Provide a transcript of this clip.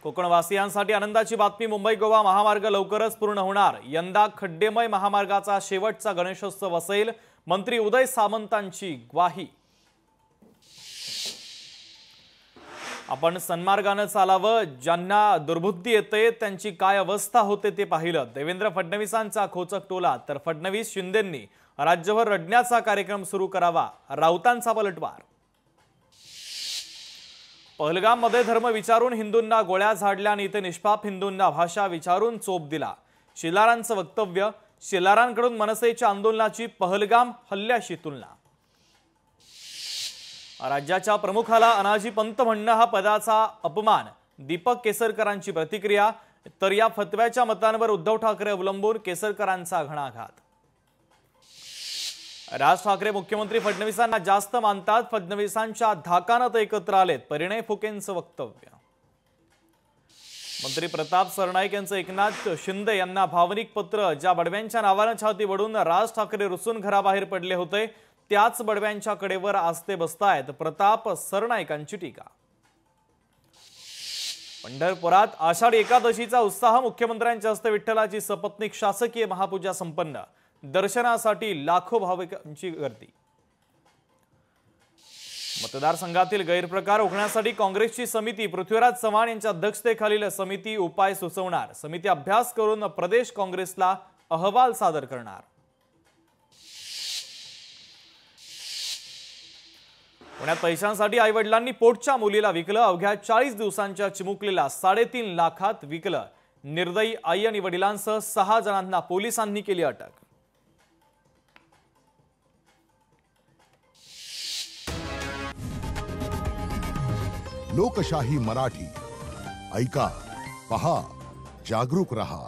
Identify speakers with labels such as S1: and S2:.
S1: कोकणवासियांसाठी आनंदाची बातमी। मुंबई गोवा महामार्ग लवकरच पूर्ण होणार। यंदा खड्डेमय महामार्गाचा शेवटचा गणेशोत्सव असेल। मंत्री उदय सामंतांची ग्वाही। आपण सन्मार्गाने चालावं, ज्यांना दुर्बुद्धी येते त्यांची काय अवस्था होते ते पाहिलं। देवेंद्र फडणवीसांचा खोचक टोला, तर फडणवीस शिंदेंनी राज्यभर रडण्याचा कार्यक्रम सुरू करावा। राऊतांचा पलटवार। पहलगाममध्ये धर्म विचारून हिंदूंना गोळ्या झाडल्या आणि इथे निष्पाप हिंदूंना भाषा विचारून चोप दिला। शिलारांचं वक्तव्य। शिलारांकडून मनसेच्या आंदोलनाची पहलगाम हल्ल्याशी तुलना। राज्याच्या प्रमुखाला अनाजी पंत म्हणणं हा पदाचा अपमान। दीपक केसरकरांची प्रतिक्रिया। तर या फतव्याच्या मतांवर उद्धव ठाकरे अवलंबून केसरकरांचा घणाघात। राज ठाकरे मुख्यमंत्री फडणवीसांना जास्त मानतात। फडणवीसांच्या धाकानं ते एकत्र आलेत। परिणय फुकेंचं वक्तव्य। मंत्री प्रताप सरनाईक यांचं एकनाथ शिंदे यांना भावनिक पत्र। ज्या बडव्यांच्या नावानं छाती वडून राज ठाकरे रुसून घराबाहेर पडले होते, त्याच बडव्यांच्या कडेवर आज ते बसतायत। प्रताप सरनाईकांची टीका। पंढरपुरात आषाढी एकादशीचा उत्साह। मुख्यमंत्र्यांच्या हस्ते विठ्ठलाची सपत्नीक शासकीय महापूजा संपन्न। दर्शनासाठी लाखो भाविकांची गर्दी। मतदारसंघातील गैरप्रकार रोखण्यासाठी काँग्रेसची समिती। पृथ्वीराज चव्हाण यांच्या अध्यक्षतेखालील समिती उपाय सुचवणार। समिती अभ्यास करून प्रदेश काँग्रेसला अहवाल सादर करणार। पुण्यात पैशांसाठी आईवडिलांनी पोटच्या मुलीला विकलं। अवघ्या 40 दिवसांच्या चिमुकलीला 3.5 लाखात विकलं। निर्दयी आई आणि वडिलांसह 6 जणांना पोलिसांनी केली अटक।
S2: लोकशाही मराठी ऐका, पहा, जागरूक रहा।